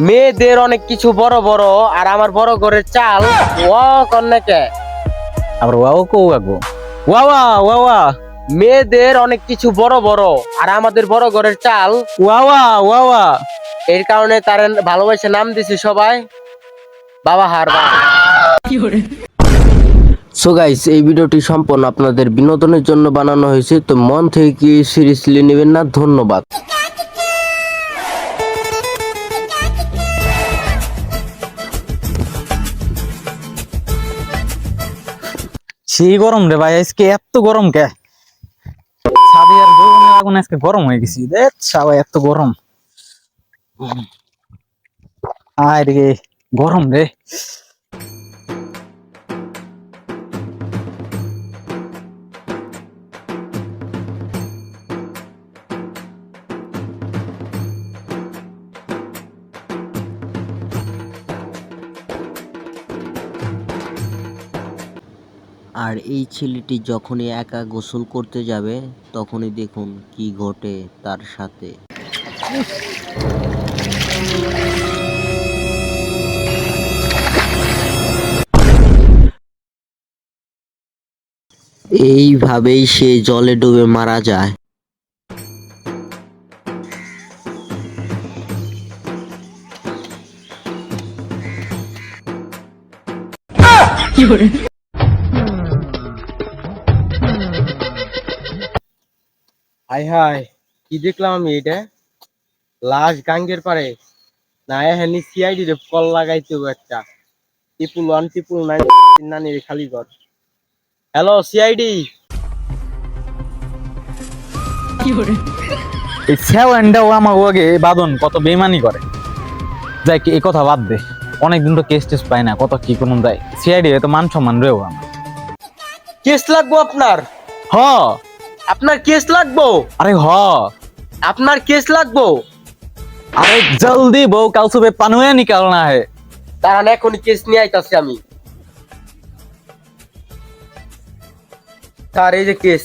মেয়েদের অনেক কিছু বড় বড়, আর আমার বড় ঘরের চাল ও কন্যাকে আবার ওয়াও কো আগো ওয়াওয়া ওয়াওয়া মেয়েদের অনেক কিছু বড় বড়, আর আমাদের বড় ঘরের চাল। ওয়াওয়া ওয়াওয়া এর কারণে তার ভালোবাসে নাম দিছি সবাই বাবা হারবা। সো গাইস, এই ভিডিওটি সম্পূর্ণ আপনাদের বিনোদনের জন্য বানানো হয়েছে, তো মন থেকে সিরিয়াসলি নেবেন না। ধন্যবাদ। সেই গরম রে ভাই, আজকে এত গরম কে? ছাদে আর বউনের আগুন আজকে গরম হয়ে গেছি। দেখ সবাই এত গরম, আয় রে গরম রে। আর এই ছেলেটি যখনই একা গোসল করতে যাবে তখনই দেখুন কি ঘটে তার সাথে। এইভাবেই সে জলে ডুবে মারা যায়। হাই হাই, কি দেখলাম আমি? এটা লাশ গাঙ্গের পারে না, এখানে সিআইডি রে কল লাগাইতে একটা 111 নানির খালি ঘর। Hello CID. এই সেওয়ানটাও আমার ওকে বাদন কত বেমানি করে। যাই এই কথা বাদ দে, অনেকদিন তো কেস টেস পাই না, কত কি কোন যায়। সিআইডি তো মান সম্মান রেও আমার। কেস লাগবো আপনার? হ আপনার কেস লাগবো? আরে হ আপনার কেস লাগবো? अरे जल्दी बहू कल सुबह पनुए निकलना है। দাঁড়ান, এখনই কেস নিয়ে আইতাছি আমি। স্যার এই যে কেস।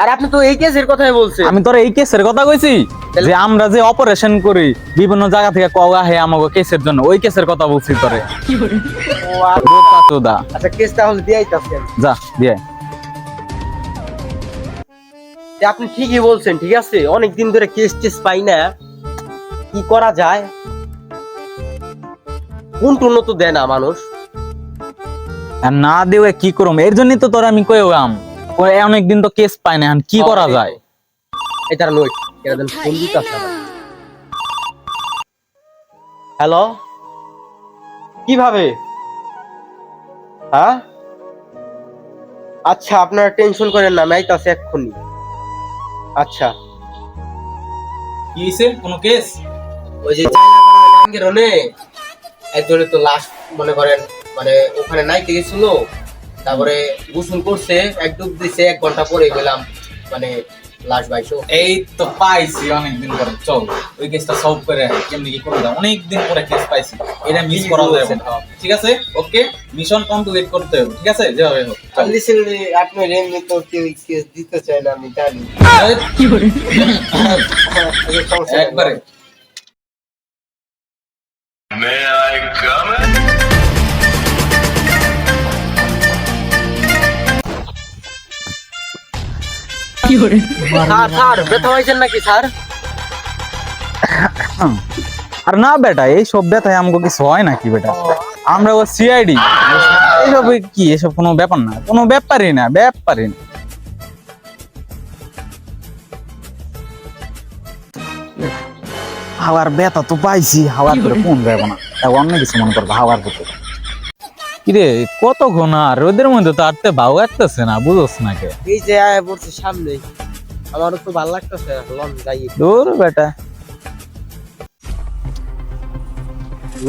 আর আপনি তো এই কেসের কথাই বলছেন। আমি তোর এই কেসের কথা কইছি যে আমরা যে অপারেশন করি বিভিন্ন জায়গা থেকে কওয়া হে আমাকে কেসের জন্য, ওই কেসের কথা বলছি তোরে। ও আচ্ছা, কেস তাহলে দিয়ে আইতাছি আমি। যা দিয়ে। আপনি ঠিকই বলছেন, ঠিক আছে, অনেকদিন ধরে কেস টেস পাই না, কি করা যায়? কোন টুনো তো দেয় না মানুষ। আর না দেওয়া কি করম, এর জন্যই তো তোর আমি কইলাম অনেকদিন তো কেস পাই না, কি করা যায়? এটা নয়, এটা দেন ফোন দিতাছে। হ্যালো, কিভাবে? হ্যাঁ আচ্ছা, আপনারা টেনশন করেন না, আমি আইতাছি এক্ষুনি। আচ্ছা, কি হইছে? কোন কেস? ওই যে চাইনাপাড়া গাঙ্গের ওনে একজনের তো লাশ মনে করেন মানে ওখানে নাইতে গেছিল, তারপরে গোসল করছে, এক ডুব দিছে, 1 ঘন্টা পরে গেলাম মানে লাশ পাইছো। এই তো পাইছি অনেকদিন পরে, চল ওই কেসটা সলভ করে কেমনি কি করে দাও। অনেকদিন পরে কেস পাইছি, এটা মিস করা যাবে না। ঠিক আছে, ওকে, মিশন কমপ্লিট করতে হবে। ঠিক আছে, যেভাবে হোক চল। লিসেন, আপনি রেমনি তো কেউ কেস দিতে চায় না, আমি জানি। কি করে একবারে May I come in? Sir sir ব্যথা হয়েছেন নাকি স্যার? আর না বেটা, এই সব ব্যথায় আমাকে কিছু হয় নাকি বেটা? আমরা ও সিআইডি, এইসব কি, এসব কোনো ব্যাপার না, কোনো ব্যাপারই না, ব্যাপারই না। হাওয়ার ব্যথা তো পাইছি, হাওয়ার করে কোন যাবো না, অন্য কিছু মনে করবো হাওয়ার করতে। কিরে কতক্ষণ আর রোদের মধ্যে তো আটতে ভাও লাগতেছে না, বুঝোস না কে? এই যে আয় পড়ছে সামনে, আমারও তো ভালো লাগতেছে, লন যাই। দূর বেটা,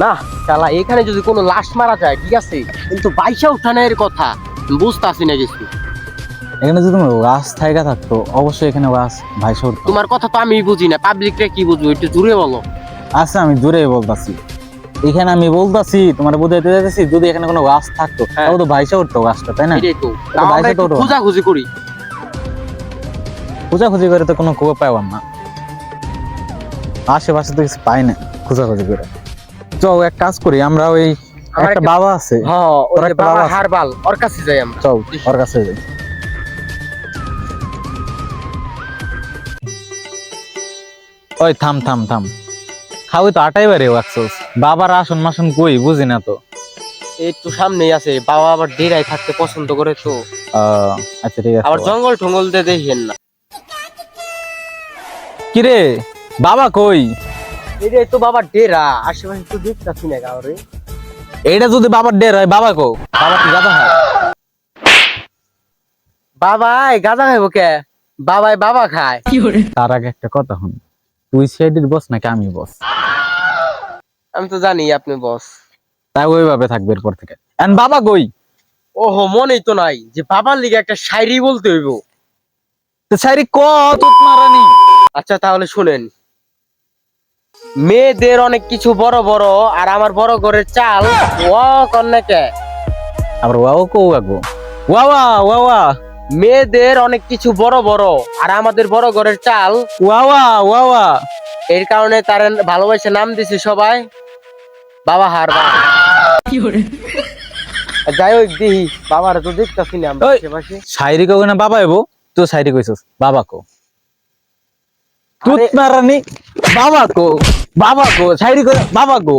না শালা, এখানে যদি কোনো লাশ মারা যায় ঠিক আছে, কিন্তু বাইশা উঠানের কথা বুঝতেছি না কিছু। এখানে যদি গাছ থাইকা থাকতো অবশ্যই এখানে গাছ ভাই সর। তোমার কথা তো আমি বুঝি না, পাবলিকরা কি বুঝবো, একটু জুড়ে বলো। আচ্ছা আমি জোরে বলতাছি, এখানে আমি বলতাছি তোমার বুঝাইতে যাচ্ছি, যদি এখানে কোনো গাছ থাকতো তাহলে তো ভাইসা উঠতো গাছটা, তাই না? এটাই তো, আমরা একটু খোঁজাখুঁজি করি। খোঁজাখুঁজি করে তো কোনো খবর পাইবাম না। আশেপাশে তো কিছু পাই না খোঁজাখুঁজি করে। চল এক কাজ করি, আমরা ওই আমার একটা একটা- বাবা আছে, হ্যাঁ ওর একটা বাবা বাবা আছে। হারবাল ওর কাছে যাই আমরা। চল ওর কাছে যাই। ওই থাম থাম থাম, খাওয়াই তো আটাই বারে আফসোস, বাবার আসন মাসন কই বুঝি না তো। একটু সামনেই আছে, বাবা আবার ডেরাই থাকতে পছন্দ করে তো, আচ্ছা ঠিক আছে। আবার জঙ্গল টঙ্গল দিয়ে দেখেন না। কিরে বাবা কই? এটাই তো বাবার ডেরা, আশেপাশে তো দেখতাছি না কাউরে। এইটা যদি বাবার ডের হয়, বাবা কো? বাবা কি গাধা হয়? বাবাই গাঁজা খাইবো কে? বাবাই বাবা খায়। তার আগে একটা কথা শুন, তুই সিআইডির বস নাকি আমি বস? আমি তো জানি আপনি বস। তাই ওইভাবে থাকবে এরপর থেকে। এন্ড বাবা কই? ওহো, মনেই তো নাই যে বাবার লিগে একটা শায়রি বলতে হইব। তো সাইরি ক তুত মারানি। আচ্ছা তাহলে শুনেন, মেয়েদের অনেক কিছু বড় বড়, আর আমার বড় ঘরের চাল ও কন্যাকে। আবার ওয়াও কো আগো, ওয়াওয়া ওয়াওয়া মেয়েদের অনেক কিছু বড় বড়, আর আমাদের বড় ঘরের চাল। ওয়াওয়া ওয়াওয়া। এর কারণে তার ভালোবাসে নাম দিছে সবাই বাবা হারবা। যাই হোক দিহি, বাবার তো দেখতেছি না আমরা ওই। আশেপাশে। সাইরি কো না বাবা এবো, তুই সাইরি কইছস বাবা কো। তুত আরে- মারানি, বাবা কো, বাবা কো, সাইরি কো বাবা কো।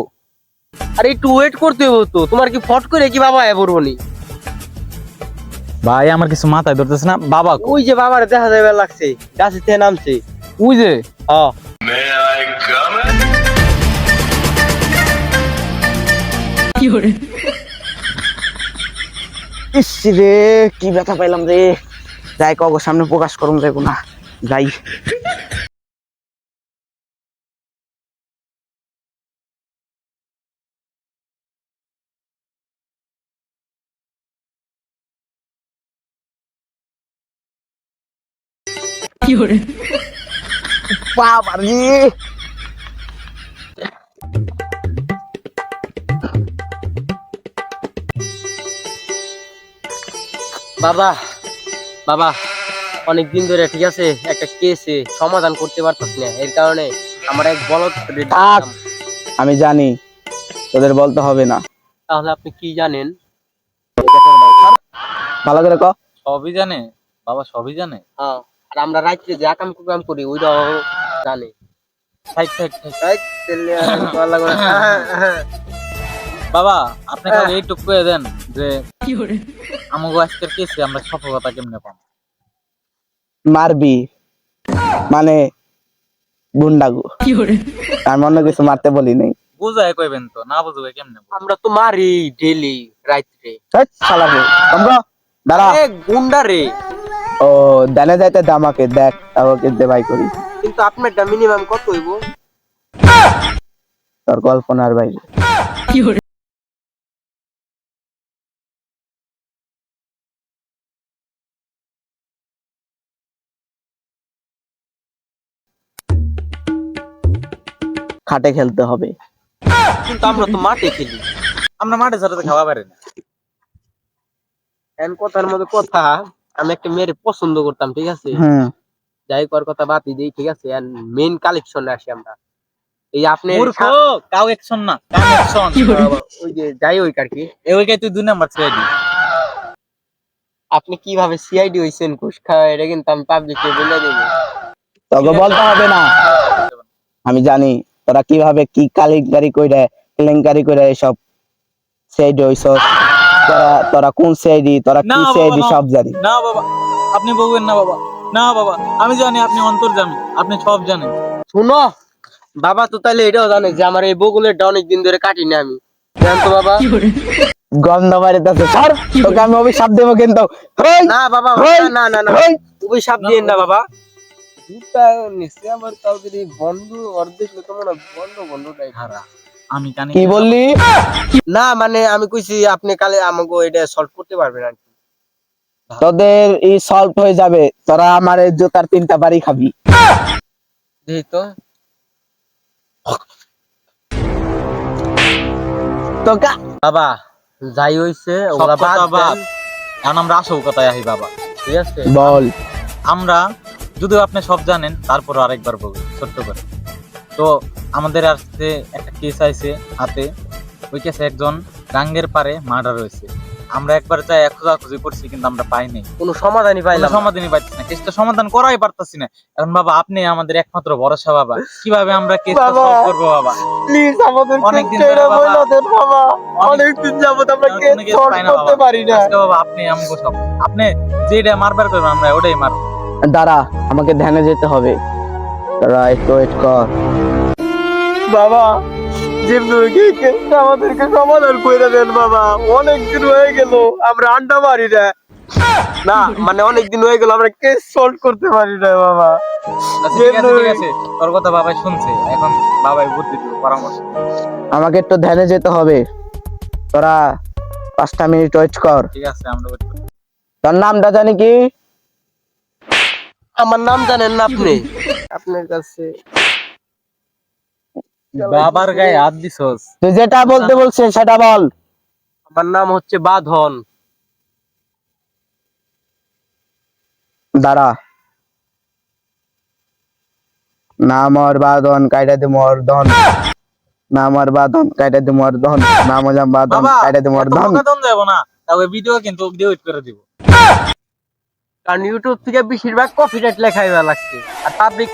আরে একটু ওয়েট করতে হইব তো, তোমার কি ফট করে কি বাবা বলবো নি? ভাই আমার কিছু মাথায় ধরতেছ না, বাবা কো। ওই যে বাবার দেখা যাবে লাগছে, গাছে থেকে নামছে। ওই যে হ্যাঁ May I come in? ইস রে, কি ব্যথা পাইলাম রে। যাই কগো সামনে প্রকাশ করুম যাইব না, যাই। বাবা রে, বাবা, বাবা অনেক দিন ধরে ঠিক আছে একটা কেসে সমাধান করতে পারতাস না, এর কারণে আমার এক বলদ ধরে থাক। দিলাম। আমি জানি তোদের বলতে হবে না। তাহলে আপনি কি জানেন? ভালো করে ক। সবই জানে বাবা, সবই জানে। হ্যাঁ, আর আমরা রাত্রে যে আকাম কুকাম করি ওইটাও জানে। থাক থাক থাক। এই, তেলে আর ভালো লাগে না। বাবা আপনি খালি এইটুকু কয়ে দেন যে আমাকে আজকের কেসে আমরা সফলতা কেমনে পাবো। মারবি মানে গুন্ডাগু, আমি অন্য কিছু মারতে বলি নাই। বুঝায় কইবেন তো, না বুঝবে কেমনে বলবো? আমরা তো মারি ডেলি রাত্রে। হেৎ, শালাকে কম ক, দাঁড়া। এ গুন্ডা রে, ও দানে যাইতে দামাকে দেখ, তারপর দে বাই করি। কিন্তু আপনারটা মিনিমাম কত হইব? তোর কল্পনার বাইরে। খাটে খেলতে হবে। কিন্তু আমরা তো মাঠে খেলি। আমরা মাঠে ছাড়া তো খাওয়া পারি না। এন কথার মধ্যে কথা, আমি একটা মেয়ের পছন্দ করতাম ঠিক আছে, হুম, যাই কর কথা বাতি দিই ঠিক আছে। এন্ড মেইন কালেকশনে আসি আমরা। এই আপনি মূর্খ, কাও অ্যাকশন না, কাও অ্যাকশন। ওই যে যাই ওই আর কি, এই ওইকে তুই 2 নাম্বার ছেড়ে দি। আপনি কিভাবে সিআইডি হইছেন ঘুষ খাওয়া, এটা কিন্তু আমি পাবলিকে বলে দেবো। তোকে বলতে হবে না। আমি জানি তোরা কিভাবে কি কালিকারি কইরা কেলেঙ্কারি কইরা এসব সেইডি হইছস। তোরা কোন সেইডি, তোরা না কি বাবা, সেইডি না। সব জানি। না বাবা, আপনি বলবেন না বাবা। না বাবা, আমি জানি আপনি অন্তর্যামী, আপনি সব জানেন। শুনো বাবা, তো তাহলে এটাও জানে যে আমার এই বগুলেরটা অনেক দিন ধরে কাটি না আমি, জান তো বাবা? গন্ধ মারিতেছে স্যার, তোকে আমি অভিশাপ দেবো কিন্তু। হেই, না বাবা, হেই, না না না, হেই। তুমি সাপ দিয়েন না বাবা। দুটা নিশ্চয় আমার কাউকে বন্ধু অর্ধেক লোক মনে হয় বন্ধুটাই খারাপ। আমি কানে কি বললি? না মানে আমি কইছি আপনি কালে আমাকে এটা সলভ করতে পারবেন আর কি। তোদের ই সলভ হয়ে যাবে, তোরা আমার এই জুতার 3টা বাড়ি খাবি। দেখি তো, তোকা বাবা যাই হইছে ওগুলা সব কথা বাদ বাদ। দেন, এখন আমরা আসল কথায় আসি বাবা। ঠিক আছে? বল। আমরা যদিও আপনি সব জানেন, তারপর আরেকবার বলবো ছোট্ট করে। তো আমাদের আজকে একটা কেস আইছে হাতে, ওই কেসে একজন গাঙ্গের পারে মার্ডার হয়েছে। আমরা একবার যাই খোঁজাখুঁজি করছি কিন্তু আমরা পাইনি, কোনো সমাধানই কোনো পাইলাম না। সমাধানই পাচ্ছি না, কেসটা সমাধান করাই পারতাছি না। এখন বাবা আপনি আমাদের একমাত্র ভরসা বাবা, কিভাবে আমরা কেসটা বাবা, সলভ করবো বাবা? প্লিজ আমাদের অনেকদিন ছেড়ে ধরে বাবা- বইলা দেন বাবা। অনেক- অনেকদিন যাবত আমরা কোনো কেস case সলভ পাই না করতে বাবা। পারি না। আজকে বাবা আপনি আমাকে সব, আপনি যেটা মারবার করবেন আমরা ওটাই মারবো। দাঁড়া, আমাকে ধ্যানে যেতে হবে। দাঁড়া, একটু ওয়েট কর। বাবা, যেমনি কেসটা আমাদেরকে সমাধান করে দেন বাবা। অনেকদিন হয়ে গেল আমরা আড্ডা মারি না। না মানে অনেকদিন হয়ে গেল আমরা কেস সলভ করতে পারি না বাবা। আচ্ছা ঠিক আছে, ঠিক আছে, তোর কথা বাবাই শুনছে, এখন বাবাই বুদ্ধি দিল, পরামর্শ। আমাকে একটু ধ্যানে যেতে হবে। তোরা 5টা মিনিট ওয়েট কর। ঠিক আছে আমরা wait করি। তোর নামটা জানি কি? আমার নাম জানেন না আপনি? আপনার কাছে বাবার গায়ে হাত দিছস। তুই যেটা বলতে বলছিস সেটা বল। আমার নাম হচ্ছে বাঁধন। দাঁড়া, নাম ওর বাদন কাইটা দে মোর ধন, নাম ওর বাদন কাইটা দে মোর ধন, নাম ওজাম বাদন বাবা কাইটা দে মোর এত ধন। বোকা দন যাবো না, তবে ভিডিও কিন্তু ডিলিট করে দিব। কারণ ইউটিউব থেকে বেশিরভাগ কপিরাইট লেখাই লাগছে, আর পাবলিক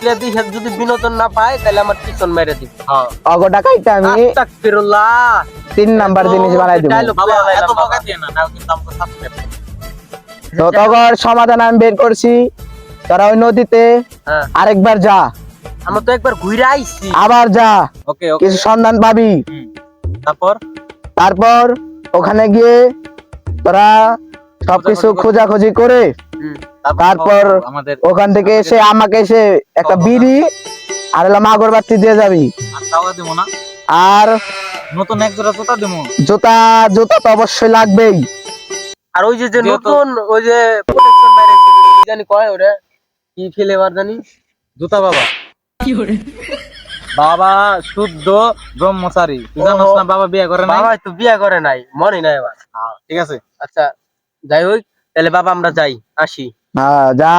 যদি বিনোদন না পায় তাহলে আমার পিছন মেরে দিবে। হ্যাঁ অগটা কাইটা আমি আস্তাগফিরুল্লাহ। 3 নাম্বার জিনিস বানাই দিব। Dialogue বাবা বলে এত দিলাম বোকা বাবা। দিয়ে না, নাও কিন্তু আমাকে সাবস্ক্রাইব করো। তো তখন সমাধান আমি বের করছি। তোরা ওই নদীতে হ্যাঁ, আরেকবার যা, আমরা তো একবার ঘুরে আইছি। আবার যা, ওকে ওকে। কিছু সন্ধান পাবি। তারপর তারপর ওখানে গিয়ে তোরা সবকিছু খোঁজাখুঁজি করে হুম, তারপর আমাদের ওখান থেকে এসে আমাকে এসে একটা বিড়ি আর হলাম আগরবাতি দিয়ে যাবি। আর টাকা দেবো না, আর নতুন এক জোড়া জুতা দেবো। জুতা জুতা তো অবশ্যই লাগবেই। আর ওই যে যেহেতু- নতুন ওই যে প্রোটেকশন বাইরে কি জানি কয় ওরে, কি ফ্লেভার জানি? জুতা বাবা, বাবা শুদ্ধ ব্রহ্মচারী, তুই জানিস না বাবা বিয়ে করে নাই? বাবা তো বিয়া করে নাই, মনে নাই এবার। ঠিক আছে আচ্ছা যাই হোক, তাহলে বাবা আমরা যাই, আসি। হ্যাঁ যা।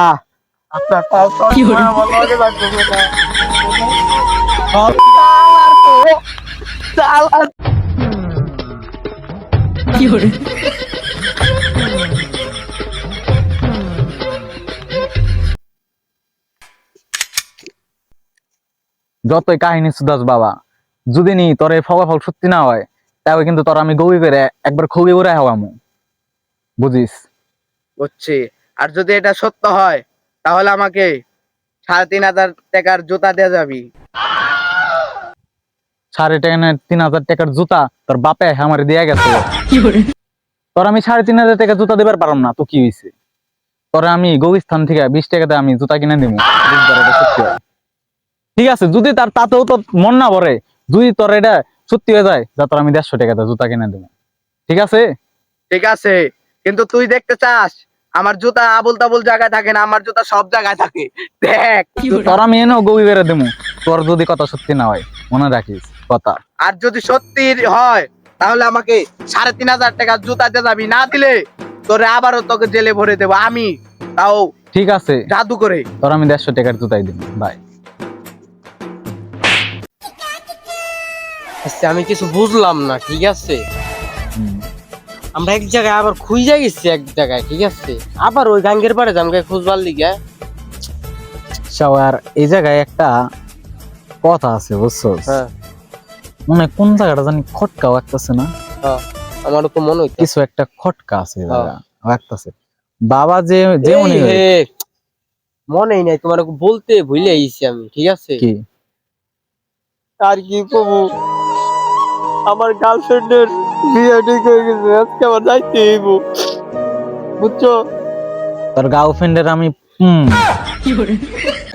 যতই কাহিনী সুদাস বাবা, যদি নি তোর এই ফলাফল সত্যি না হয় তাহলে কিন্তু তোর আমি গৌরি করে একবার খুবই করে হওয়ামু, বুঝিস? বুঝছি। আর যদি এটা সত্য হয় তাহলে আমাকে 3,500 টাকার জুতা দিয়ে যাবি। 3,500 টাকার জুতা তোর বাপে আমার দিয়ে গেছে। তোর আমি 3,500 টাকা জুতা দেবার পারলাম না, তো কি হয়েছে? তোরে আমি গৌরস্থান থেকে 20 টাকাতে আমি জুতা কিনে দিব। ঠিক আছে, যদি তার তাতেও তো মন না ভরে, যদি তোর এটা সত্যি হয়ে যায় যা তোর আমি 150 টাকাতে জুতা কিনে দেবো, ঠিক আছে? ঠিক আছে, কিন্তু তুই দেখতে চাস আমার জুতা আবুল তাবুল জায়গায় থাকে না, আমার জুতা সব জায়গায় থাকে। দেখ, তোর আমি এনেও গৌরি বেড়ে দেবো, তোর যদি কথা সত্যি না হয়, মনে রাখিস কথা। আর যদি সত্যি হয় তাহলে আমাকে 3,500 টাকার জুতা দিয়ে যাবি, না দিলে তোরে আবারও তোকে জেলে ভরে দেবো আমি, তাও ঠিক আছে, জাদু করে। তোর আমি 150 টাকার জুতাই দিব, বাই। আচ্ছা আমি কিছু বুঝলাম না, ঠিক আছে? আমরা এক জায়গায় আবার খুঁজে গেছি এক জায়গায়, ঠিক আছে? আবার ওই গাঙ্গের পাড়ে জামকে খুঁজবার লিগে। আর এই জায়গায় একটা কথা আছে, বুঝছো? হ্যাঁ মনে হয় কোন জায়গাটা জানি খটকাও একটাছে না, হ্যাঁ, আমারও তো মনে হইতো। কিছু একটা খটকা আছে এই জায়গা একটাছে। বাবা যে যেমনই হোক, মনেই নাই, তোমার বলতে ভুলে আইছি আমি, ঠিক আছে? কি আর কি কবু, আমার গার্লফ্রেন্ডের বিয়ে ঠিক হয়ে গেছে, আজকে আমার যাইতে হইব, বুঝছো? তোর গার্লফ্রেন্ডের আমি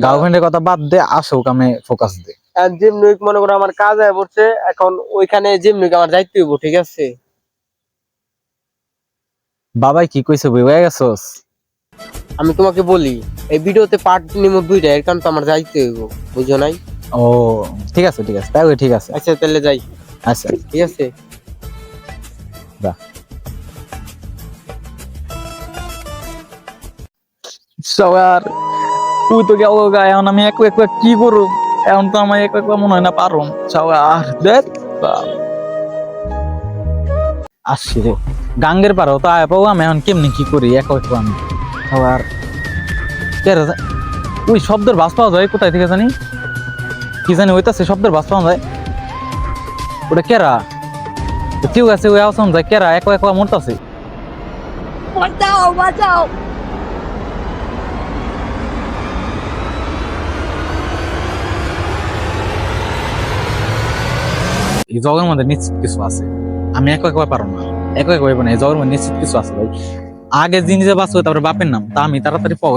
গার্লফ্রেন্ডের কথা বাদ দে, আসুক আমি ফোকাস দে। আর যেমনি হোক মনে করো আমার কাজ হয়ে পড়ছে, এখন ওইখানে যেমনি হোক আমার যাইতে হইব, ঠিক আছে? বাবাই কি কইছে বুঝে গেছস? আমি তোমাকে বলি, এই ভিডিওতে পার্ট নিব 2টা, এর কারণ তো আমার যাইতে হইব, বুঝো নাই? ও ঠিক আছে, ঠিক আছে, তাই ঠিক আছে। আচ্ছা তাহলে যাই, আচ্ছা ঠিক আছে? যা। সবার তুই তো গেল গায়ে, এখন আমি একু একু কি করব? এখন তো আমার এক মনে হয় না পারুম আর দেখ আসছি রে গাঙ্গের পারো তো আয় পাবো আমি এখন কেমনি কি করি এক আমি আবার ওই শব্দের বাস পাওয়া যায় কোথায় থেকে জানি কি জানি ওইটাছে শব্দের বাস পাওয়া যায় ওটা কেরা কেউ আছে ওই আওয়াজ যায় কেরা একলা মরতাছে বাঁচাও বাঁচাও এই জগের মধ্যে নিশ্চিত কিছু আছে আমি একবার পারো না একবার এই জগের মধ্যে নিশ্চিত কিছু আছে ভাই আগে জিনিসে বাঁচবে তারপরে বাপের নাম তা আমি তাড়াতাড়ি পাবো